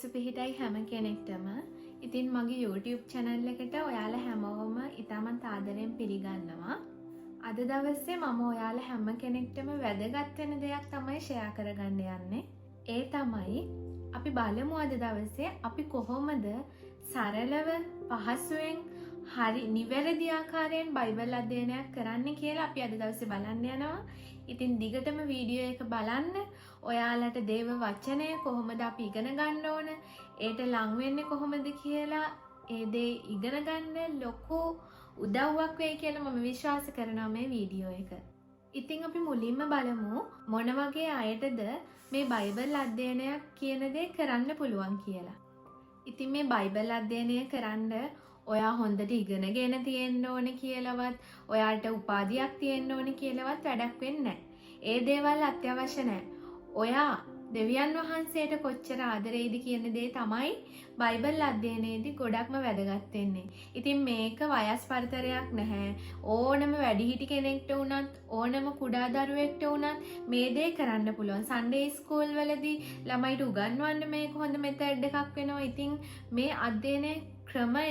සුප පිහිටයි හැම කෙනෙක්ටම. ඉතින් මගේ YouTube channel එකට ඔයාලා හැමෝම ඉතාමත් ආදරෙන් පිළිගන්නවා. අද දවසේ මම ඔයාලා හැම කෙනෙක්ටම වැදගත් වෙන දෙයක් තමයි share කරගන්න යන්නේ. ඒ තමයි අපි බලමු අද දවසේ අපි කොහොමද සරලව පහසුවෙන් හරි නිවැරදි ආකාරයෙන් බයිබල් අධ්‍යයනයක් කරන්න කියලා අපි අද දවසේ බලන්න යනවා. ඉතින් දිගටම වීඩියෝ එක බලන්න. ඔයාලට දේව වචනය කොහොමද අපි ඉගෙන ගන්න ඕන, ඒට ලං වෙන්නේ කොහොමද කියලා ඒ දේ ඉගෙන ගන්න ලොකු උදව්වක් වෙයි කියලා මම විශ්වාස කරනවා මේ වීඩියෝ එක. ඉතින් අපි මුලින්ම බලමු මොන වගේ අයටද මේ බයිබල් අධ්‍යයනයක් කියන දේ කරන්න පුළුවන් කියලා. ඉතින් මේ බයිබල් අධ්‍යයනය කරන්න ඔයා හොඳට ඉගෙනගෙන තියෙන්න ඕන කියලාවත් ඔයාට උපාධියක් තියෙන්න ඕන කියලාවත් වැඩක් වෙන්නේ නැහැ. ඒ දේවල් අත්‍යවශ්‍ය නැහැ. ඔයා දෙවියන් වහන්සේට කොච්චර ආදරෙයිද කියන දේ තමයි බයිබල් අධ්‍යයනයේදී ගොඩක්ම වැදගත් වෙන්නේ. ඉතින් මේක වයස් පරතරයක් නැහැ. ඕනම වැඩිහිටි කෙනෙක්ට වුණත් ඕනම කුඩා දරුවෙක්ට වුණත් මේ දේ කරන්න පුළුවන්. සන්ඩේ ස්කූල් වලදී ළමයිට උගන්වන්න මේක හොඳ මෙතඩ් එකක් වෙනවා. ඉතින් මේ අධ්‍යයන ක්‍රමය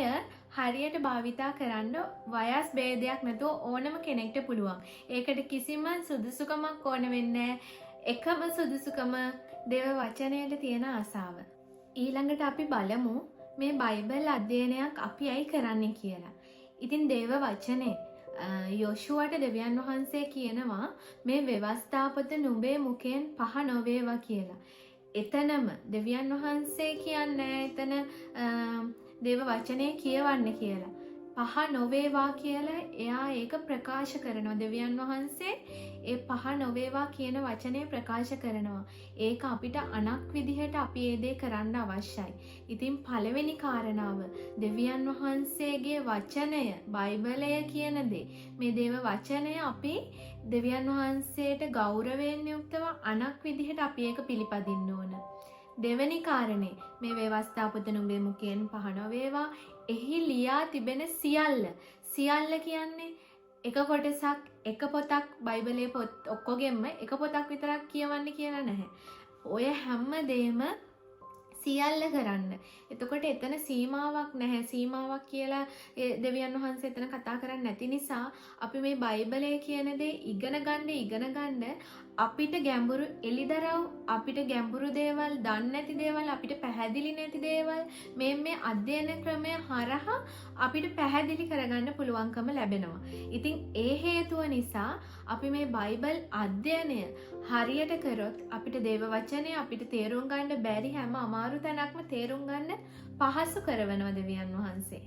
හරියට භාවිතා කරන්න වයස් ભેදයක් නැතුව ඕනම කෙනෙක්ට පුළුවන්. ඒකට කිසිම සුදුසුකමක් ඕන වෙන්නේ නැහැ. එකම සුදුසුකම දේව වචනයට තියෙන ආසාව. ඊළඟට අපි බලමු මේ බයිබල් අධ්‍යයනයක් අපි ඇයි කරන්නේ කියලා. ඉතින් දේව වචනේ යොෂුවට දෙවියන් වහන්සේ කියනවා මේ ව්‍යවස්ථාපත නුඹේ මුඛයෙන් පහ නොවේවා කියලා. එතනම දෙවියන් වහන්සේ කියන්නේ එතන දේව වචනේ කියවන්න කියලා. පහ නොවේවා කියලා එයා ඒක ප්‍රකාශ කරනවා. දෙවියන් වහන්සේ ඒ පහ නොවේවා කියන වචනේ ප්‍රකාශ කරනවා. ඒක අපිට අනක් විදිහට අපි ඒ දේ කරන්න අවශ්‍යයි. ඉතින් පළවෙනි කාරණාව දෙවියන් වහන්සේගේ වචනය, බයිබලය කියන දේ. මේ දේව වචනය අපි දෙවියන් වහන්සේට ගෞරවයෙන් යුක්තව අනක් විදිහට අපි ඒක පිළිපදින්න ඕන. දෙවැනි කාරණේ මේ ව්‍යවස්ථාපත නුඹේ මුඛයෙන් පහ නොවේවා. එහි ලියා තිබෙන සියල්ල කියන්නේ එක කොටසක්, එක පොතක්, බයිබලයේ පොත් ඔක්කොගෙම එක පොතක් විතරක් කියවන්න කියලා නැහැ. ඔය හැම දෙයක්ම සියල්ල කරන්න. එතකොට එතන සීමාවක් නැහැ. සීමාවක් කියලා දෙවියන් වහන්සේ එතන කතා කරන්නේ නැති නිසා අපි මේ බයිබලයේ කියන දේ ඉගෙන ගන්න අපිට ගැඹුරු එලිදරව්, අපිට ගැඹුරු දේවල්, දන්නේ නැති දේවල්, අපිට පැහැදිලි නැති දේවල් මේ අධ්‍යයන ක්‍රමය හරහා අපිට පැහැදිලි කරගන්න පුළුවන්කම ලැබෙනවා. ඉතින් ඒ හේතුව නිසා අපි මේ බයිබල් අධ්‍යයනය හරියට කරොත් අපිට දේව වචනය අපිට තේරුම් ගන්න බැරි හැම අමාරු තැනක්ම තේරුම් ගන්න පහසු කරවනවා දෙවියන් වහන්සේ.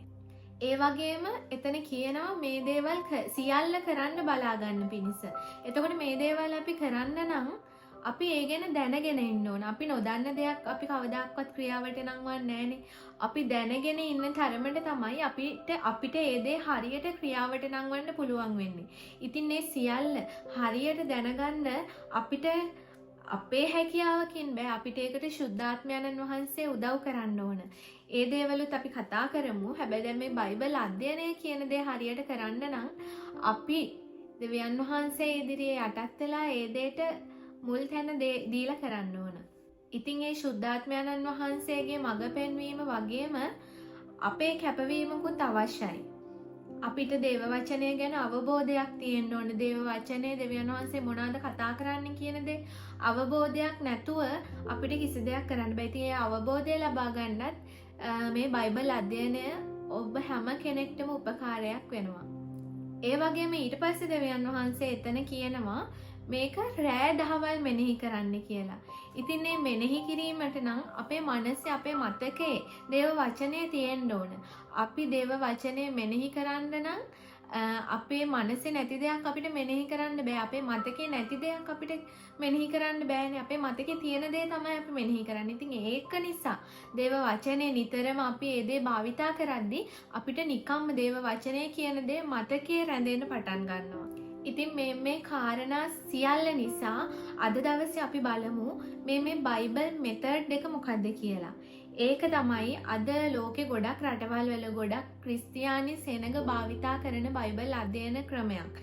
ඒ වගේම එතන කියනවා මේ දේවල් සියල්ල කරන්න බලා ගන්න පිණිස. එතකොට මේ දේවල් අපි කරන්න නම් අපි ඒ ගැන දැනගෙන ඉන්න ඕන. අපි නොදන්න දෙයක් අපි කවදාවත් ක්‍රියාවට නංවන්නේ නැහනේ. අපි දැනගෙන ඉන්න තරමට තමයි අපිට ඒ දේ හරියට ක්‍රියාවට නංවන්න පුළුවන් වෙන්නේ. ඉතින් මේ සියල්ල හරියට දැනගන්න අපිට අපේ හැකියාවකින් බෑ. අපිට ඒකට ශුද්ධාත්මයන්න් වහන්සේ උදව් කරන්න ඕන. ඒ දේවලුත් අපි කතා කරමු. හැබැයි දැන් මේ බයිබල් අධ්‍යයනය කියන දේ හරියට කරන්න නම් අපි දෙවියන් වහන්සේ ඉදිරියේ යටත් වෙලා ඒ දෙයට මුල් තැන දීලා කරන්න ඕන. ඉතින් ඒ ශුද්ධාත්මයන්න් වහන්සේගේ මඟ පෙන්වීම වගේම අපේ කැපවීමකුත් අවශ්‍යයි. අපිට දේව වචනය ගැන අවබෝධයක් තියෙන්න ඕන. දේව වචනේ දෙවියන් වහන්සේ මොනවද කතා කරන්නේ කියන දේ අවබෝධයක් නැතුව අපිට කිසි දෙයක් කරන්න බෑ. ඉතින් ඒ අවබෝධය ලබා ගන්නත් මේ බයිබල් අධ්‍යයනය ඔබ හැම කෙනෙක්ටම උපකාරයක් වෙනවා. ඒ වගේම ඊට පස්සේ දෙවියන් වහන්සේ එතන කියනවා මේක රෑ දහවල් මෙනෙහි කරන්න කියලා. ඉතින් මේ මෙනෙහි කිරීමට නම් අපේ මනසේ, අපේ මතකයේ දේව වචනය තියෙන්න ඕන. අපි දේව වචනය මෙනෙහි කරන්න නම් අපේ මනසේ නැති දෙයක් අපිට මෙනෙහි කරන්න බෑ. අපේ මතකේ නැති දෙයක් අපිට මෙනෙහි කරන්න බෑනේ. අපේ මතකේ තියෙන දේ තමයි අපි මෙනෙහි කරන්නේ. ඉතින් ඒක නිසා දේව වචනේ නිතරම අපි ඒ දේ භාවිතා කරද්දී අපිට නිකම්ම දේව වචනය කියන දේ මතකයේ රැඳෙන්න පටන් ගන්නවා. ඉතින් මේ කාරණා සියල්ල නිසා අද දවසේ අපි බලමු මේ බයිබල් මෙතඩ් එක මොකක්ද කියලා. ඒක තමයි අද ලෝකේ ගොඩක් රටවල් වල ගොඩක් ක්‍රිස්තියානි සෙනඟ භාවිතා කරන බයිබල් අධ්‍යයන ක්‍රමයක්.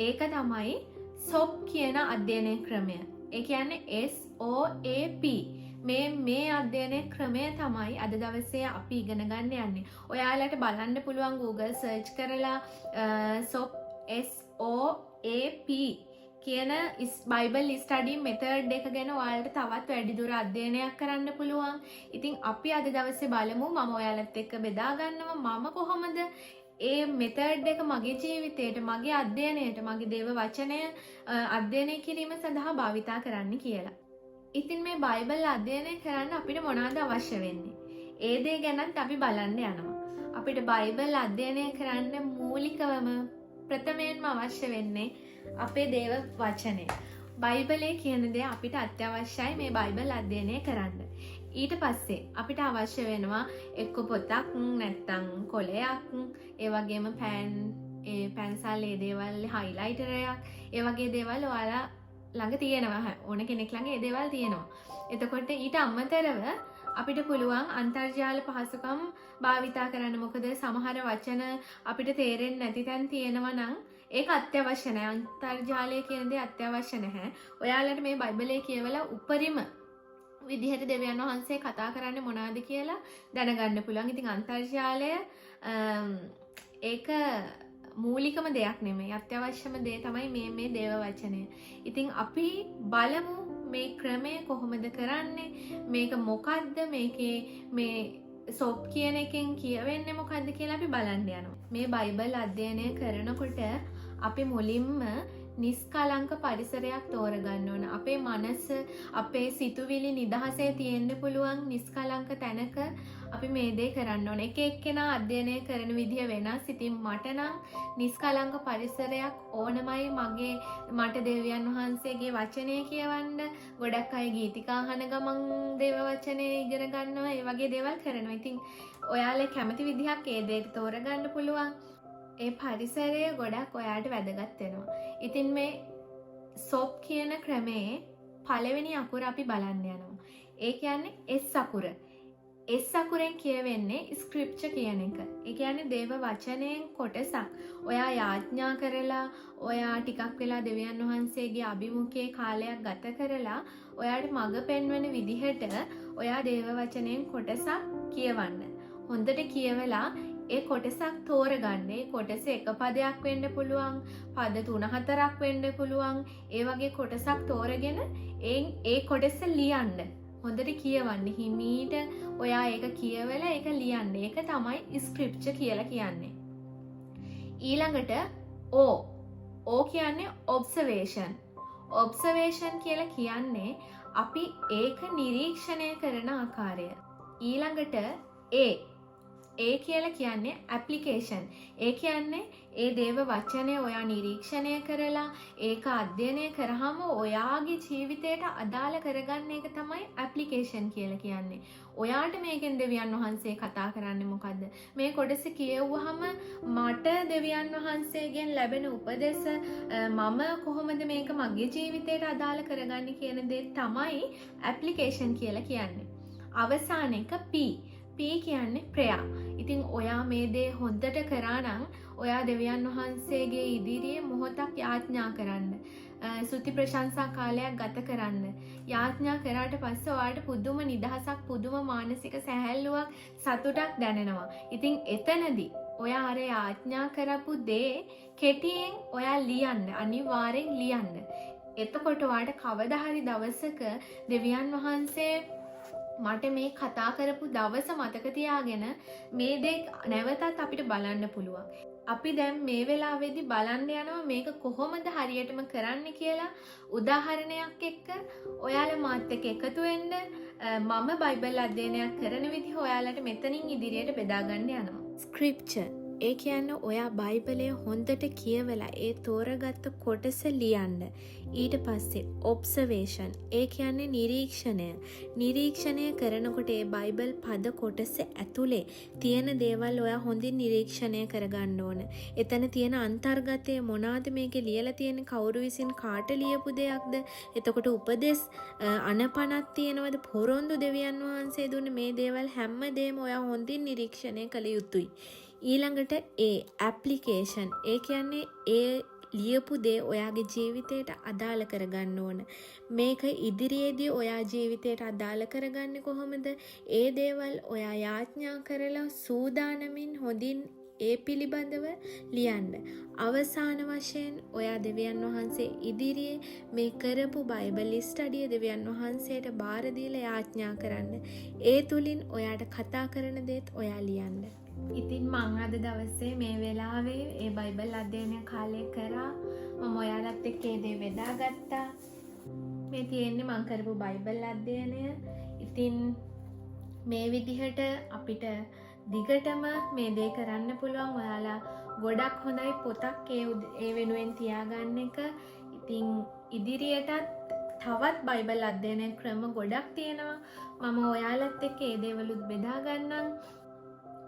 ඒක තමයි SOAP කියන අධ්‍යයන ක්‍රමය. ඒ කියන්නේ SOAP. මේ අධ්‍යයනය ක්‍රමය තමයි අද දවසේ අපි ඉගෙන ගන්න යන්නේ. ඔයාලට බලන්න පුළුවන් Google search කරලා SOAP කියන බයිබල් ස්ටඩි මෙතඩ් එක ගැන ඔයාලට තවත් වැඩිදුර අධ්‍යයනයක් කරන්න පුළුවන්. ඉතින් අපි අද දවසේ බලමු මම ඔයාලත් එක්ක බෙදා ගන්නවා මම කොහොමද ඒ මෙතඩ් එක මගේ ජීවිතයට, මගේ අධ්‍යයනයට, මගේ දේව වචනය අධ්‍යයනය කිරීම සඳහා භාවිතා කරන්න කියලා. ඉතින් මේ බයිබල් අධ්‍යයනය කරන්න අපිට මොනවද අවශ්‍ය වෙන්නේ? ඒ දේ ගැනත් අපි බලන්න යනවා. අපිට බයිබල් අධ්‍යයනය කරන්න මූලිකවම ප්‍රථමයෙන්ම අවශ්‍ය වෙන්නේ අපේ දේව වචනය. බයිබලයේ කියන දේ අපිට අත්‍යවශ්‍යයි මේ බයිබල් අධ්‍යයනය කරන්න. ඊට පස්සේ අපිට අවශ්‍ය වෙනවා එක්ක පොතක් නැත්තම් කොලයක්, ඒ වගේම පැන්සල් ඒ දේවල් හයිලයිටරයක්, ඒ වගේ දේවල් ඔයාලා ළඟ තියෙනවා. ඕන කෙනෙක් ළඟ ඒ දේවල් තියෙනවා. එතකොට ඊට අමතරව අපිට පුළුවන් අන්තර්ජාල පහසුකම් භාවිතා කරන්න. මොකද සමහර වචන අපිට තේරෙන්නේ නැති තැන් තියෙනවා නම් ඒක අත්‍යවශ්‍ය නැහැ. අන්තර්ජාලය කියන දේ අත්‍යවශ්‍ය නැහැ. ඔයාලට මේ බයිබලයේ කියවලා උපරිම විදිහට දෙවියන් වහන්සේ කතා කරන්නේ මොනවද කියලා දැනගන්න පුළුවන්. ඉතින් අන්තර්ජාලය ඒක මූලිකම දෙයක් නෙමෙයි. අත්‍යවශ්‍යම දේ තමයි මේ දේව වචනය. ඉතින් අපි බලමු මේ ක්‍රමය කොහොමද කරන්නේ? මේක මොකද්ද? මේ සොප් කියන එකෙන් කියවෙන්නේ මොකද්ද කියලා අපි බලන්න යනවා. මේ බයිබල් අධ්‍යයනය කරනකොට අපි මුලින්ම නිස්කලංක පරිසරයක් තෝරගන්න ඕන. අපේ මනස, අපේ සිතුවිලි නිදහසේ තියෙන්න පුළුවන් නිස්කලංක තැනක අපි මේ දේ කරන්න ඕන. එක එක්කෙනා අධ්‍යයනය කරන විදිය වෙනස්. ඉතින් මට නම් නිස්කලංක පරිසරයක් ඕනමයි. මට දෙවියන් වහන්සේගේ වචනය කියවන්න. ගොඩක් අය ගීතිකා අහන ගමන් දේව වචනේ ඉගෙන ගන්නවා. ඒ වගේ දේවල් කරනවා. ඉතින් ඔයාලා කැමති විදිහක් ඒ දේට තෝරගන්න පුළුවන්. ඒ පරිසරය ගොඩක් ඔයාට වැදගත් වෙනවා. ඉතින් මේ සොප් කියන ක්‍රමේ පළවෙනි අකුර අපි බලන්න යනවා. ඒ කියන්නේ S අකුර. S අකුරෙන් කියවෙන්නේ ස්ක්‍රිප්චර් කියන එක. ඒ කියන්නේ දේව වචනයෙන් කොටසක්. ඔයා යාඥා කරලා, ඔයා ටිකක් වෙලා දෙවියන් වහන්සේගේ අභිමුඛයේ කාලයක් ගත කරලා, ඔයාට මඟ පෙන්වන විදිහට ඔයා දේව වචනයෙන් කොටසක් කියවන්න. හොඳට කියවලා ඒ කොටසක් තෝරගන්න. ඒ කොටස එක පදයක් වෙන්න පුළුවන්, පද 3-4ක් වෙන්න පුළුවන්. ඒ වගේ කොටසක් තෝරගෙන ඒ කොටස ලියන්න. හොඳට කියවන්න. හිමීට ඔයා ඒක කියවලා ඒක ලියන්න. ඒක තමයි ස්ක්‍රිප්චර් කියලා කියන්නේ. ඊළඟට O කියන්නේ ඔබ්සර්වේෂන්. ඔබ්සර්වේෂන් කියලා කියන්නේ අපි ඒක නිරීක්ෂණය කරන ආකාරය. ඊළඟට ඒ කියලා කියන්නේ ඇප්ලිකේෂන්. ඒ කියන්නේ ඒ දේව වචනය ඔයා නිරීක්ෂණය කරලා ඒක අධ්‍යයනය කරාම ඔයාගේ ජීවිතයට අදාළ කරගන්න එක තමයි ඇප්ලිකේෂන් කියලා කියන්නේ. ඔයාට මේකෙන් දෙවියන් වහන්සේ කතා කරන්නේ මොකද්ද? මේ කොටස කියවුවාම මට දෙවියන් වහන්සේගෙන් ලැබෙන උපදෙස් මම කොහොමද මේක මගේ ජීවිතයට අදාළ කරගන්නේ කියන දේ තමයි ඇප්ලිකේෂන් කියලා කියන්නේ. අවසාන එක P කියන්නේ ප්‍රයා. ඉතින් ඔයා මේ දේ හොඳට කරා නම් ඔයා දෙවියන් වහන්සේගේ ඉදිරියේ මොහොතක් යාඥා කරන්න. සුති ප්‍රශංසා කාලයක් ගත කරන්න. යාඥා කරාට පස්සේ ඔයාට පුදුම නිදහසක්, පුදුම මානසික සැහැල්ලුවක්, සතුටක් දැනෙනවා. ඉතින් එතනදී ඔයා අර යාඥා කරපු දේ කෙටියෙන් ඔයා ලියන්න. අනිවාර්යෙන් ලියන්න. එතකොට ඔයාට කවදා හරි දවසක දෙවියන් වහන්සේ මට මේ කතා කරපු දවස මතක තියාගෙන මේ දේ නැවතත් අපිට බලන්න පුළුවන්. අපි දැන් මේ වෙලාවේදී බලන්න යනවා මේක කොහොමද හරියටම කරන්න කියලා. උදාහරණයක් එක්ක ඔයාලා මාත් එක්ක එකතු වෙන්න මම බයිබල් අධ්‍යයනයක් කරන විදිහ ඔයාලට මෙතනින් ඉදිරියට බෙදා ගන්න යනවා. ස්ක්‍රිප්චර් ඒ කියන්නේ ඔයා බයිබලය හොඳට කියවලා ඒ තෝරගත්ත කොටස ලියන්න. ඊට පස්සේ ඔබ්සර්වේෂන් ඒ කියන්නේ නිරීක්ෂණය කරනකොට ඒ බයිබල් පද කොටස ඇතුලේ තියෙන දේවල් ඔයා හොඳින් නිරීක්ෂණය කරගන්න ඕන. එතන තියෙන අන්තර්ගතය මොනවාද, මේකේ ලියලා තියෙන කවුරු විසින් කාට ලියපු දෙයක්ද, එතකොට උපදෙස් අනපනක් තියෙනවද, පොරොන්දු දෙවියන් වහන්සේ දුන්න මේ දේවල් හැමදේම ඔයා හොඳින් නිරීක්ෂණය කළ යුතුයි. ඊළඟට ඇප්ලිකේෂන් ඒ කියන්නේ ඒ ලියපු දේ ඔයාගේ ජීවිතයට අදාළ කරගන්න ඕන. මේක ඉදිරියේදී ඔයා ජීවිතයට අදාළ කරගන්නේ කොහොමද? ඒ දේවල් ඔයා යාඥා කරලා සූදානමින් හොඳින් ඒ පිළිබඳව ලියන්න. අවසාන වශයෙන් ඔයා දෙවියන් වහන්සේ ඉදිරියේ මේ කරපු බයිබල් ස්ටඩිය දෙවියන් වහන්සේට බාර දීලා යාඥා කරන්න. ඒ තුලින් ඔයාට කතා කරන දේත් ඔයා ලියන්න. ඉතින් මං අද දවසේ මේ වෙලාවේ ඒ බයිබල් අධ්‍යයනය කාලේ කරා. මම ඔයාලත් එක්ක ඒ දේ බෙදාගත්තා. මේ තියෙන්නේ මං කරපු බයිබල් අධ්‍යයනය. ඉතින් මේ විදිහට අපිට දිගටම මේ දේ කරන්න පුළුවන්. ඔයාලා ගොඩක් හොඳයි පොතක් ඒ වෙනුවෙන් තියාගන්න එක. ඉතින් ඉදිරියටත් තවත් බයිබල් අධ්‍යයන ක්‍රම ගොඩක් තියෙනවා. මම ඔයාලත් එක්ක ඒ දේවලුත් බෙදා ගන්නම්.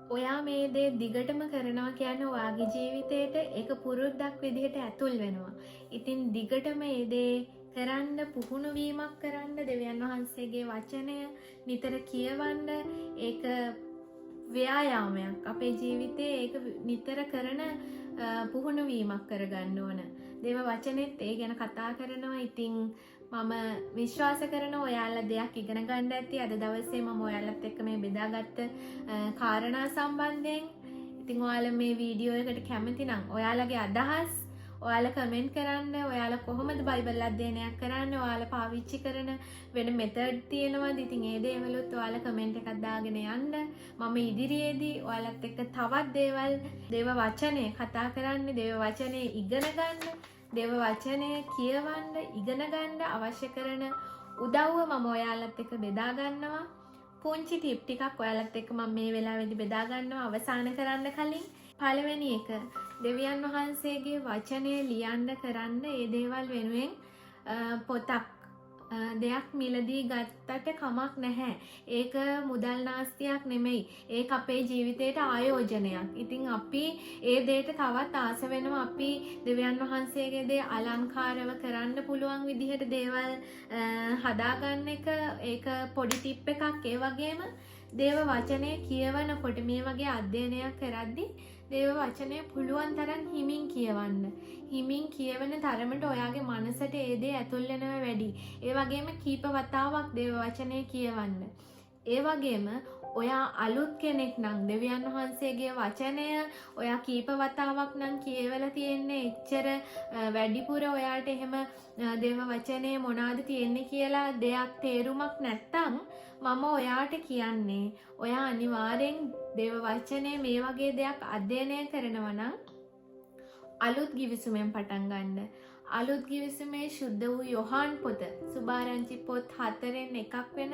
ඔයා මේ දේ දිගටම කරනවා කියන්නේ ඔයාගේ ජීවිතේට ඒක පුරුද්දක් විදිහට ඇතුල් වෙනවා. ඉතින් දිගටම මේ දේ කරන්න පුහුණු වීමක් කරන්න දෙවියන් වහන්සේගේ වචනය නිතර කියවන්න ඒක ව්‍යායාමයක්. අපේ ජීවිතේ ඒක නිතර කරන පුහුණු වීමක් කරගන්න ඕන. දේව වචනේත් ඒ ගැන කතා කරනවා. ඉතින් මම විශ්වාස කරනවා ඔයාලා දෙයක් ඉගෙන ගන්න ඇති. අද දවසේ මම ඔයාලත් එක්ක මේ බෙදාගත්ත කාරණා සම්බන්ධයෙන්. ඉතින් ඔයාලා මේ වීඩියෝ එකට කැමති නම් ඔයාලගේ අදහස් ඔයාලා කමෙන්ට් කරන්න. ඔයාලා කොහොමද බයිබල් අධ්‍යයනයක් කරන්නේ? ඔයාලා පාවිච්චි කරන වෙන මෙතඩ් තියෙනවද? ඉතින් ඒ දේවලුත් ඔයාලා කමෙන්ට් එකක් දාගෙන යන්න. මම ඉදිරියේදී ඔයාලත් එක්ක තවත් දේවල් දේව වචනේ කතා කරන්න, දේව වචනේ ඉගෙන ගන්න, දේව වචනය කියවන්න, ඉගෙන ගන්න අවශ්‍ය කරන උදව්ව මම ඔයාලත් එක්ක බෙදා ගන්නවා. පුංචි ටිප් ටිකක් ඔයාලත් එක්ක මම මේ වෙලාවේදී බෙදා ගන්නවා අවසන් කරන්න කලින්. පළවෙනි එක දෙවියන් වහන්සේගේ වචනය ලියන්න කරන්න ඒ දේවල් වෙනුවෙන් පොතක් දෙයක් මිලදී ගත්තට කමක් නැහැ. ඒක මුදල් නාස්තියක් නෙමෙයි. ඒක අපේ ජීවිතේට ආයෝජනයක්. ඉතින් අපි ඒ දෙයට තවත් ආස වෙනවා. අපි දෙවියන් වහන්සේගේ දේ අලංකාරව කරන්න පුළුවන් විදිහට දේවල් හදාගන්න එක ඒක පොඩි ටිප් එකක්. ඒ වගේම දේව වචනය කියවනකොට මේ වගේ අධ්‍යයනයක් කරද්දී දේව වචනය පුළුවන් තරම් හිමින් කියවන්න. හිමින් කියවන තරමට ඔයාගේ මනසට ඒ දේ ඇතුල් වෙනවා වැඩි. ඒ වගේම කීප වතාවක් දේව වචනය කියවන්න. ඒ වගේම ඔයා අලුත් කෙනෙක් නම් දෙවියන් වහන්සේගේ වචනය ඔයා කීප වතාවක් නම් කියවලා තියෙන්නේ. එච්චර වැඩිපුර ඔයාට එහෙම දේව වචනේ මොනවාද තියෙන්නේ කියලා දෙයක් තේරුමක් නැත්තම් මම ඔයාට කියන්නේ ඔයා අනිවාර්යෙන් දේව වචනේ මේ වගේ දෙයක් අධ්‍යයනය කරනවා නම් අලුත් ගිවිසුමෙන් පටන් ගන්න. අලුත් ගිවිසුමේ ශුද්ධ වූ යොහාන් පොත සුභාරංචි පොත් 4න් එකක් වෙන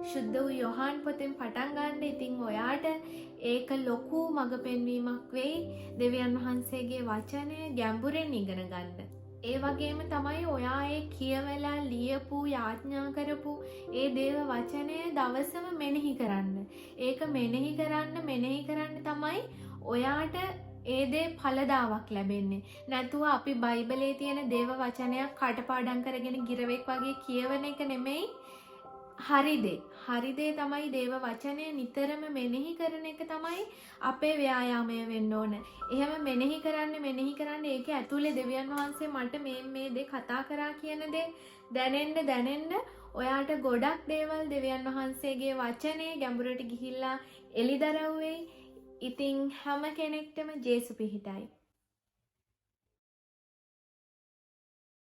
ශුද්ධ වූ යොහාන් පොතෙන් පටන් ගන්න. ඉතින් ඔයාට ඒක ලොකු මඟ පෙන්වීමක් වෙයි දෙවියන් වහන්සේගේ වචනය ගැඹුරෙන් ඉගෙන ගන්න. ඒ වගේම තමයි ඔයා ඒ කියවලා ලියපු යාඥා කරපු ඒ දේව වචනය දවසම මෙනෙහි කරන්න. ඒක මෙනෙහි කරන්න තමයි ඔයාට ඒ දේ ඵලදාවක් ලැබෙන්නේ. නැතුව අපි බයිබලයේ තියෙන දේව වචනයක් කටපාඩම් කරගෙන ගිරවෙක් වගේ කියවන එක නෙමෙයි හරි දේ තමයි දේව වචනය නිතරම මෙනෙහි කරන එක තමයි අපේ ව්‍යායාමය වෙන්න ඕන. එහෙම මෙනෙහි කරන්න ඒක ඇතුලේ දෙවියන් වහන්සේ මට මේ දේ කතා කරා කියන දේ දැනෙන්න ඔයාට ගොඩක් දේවල් දෙවියන් වහන්සේගේ වචනේ ගැඹුරට ගිහිල්ලා එලිදරව් වෙයි. ඉතින් හැම කෙනෙක්ටම ජේසු පිහිටයි.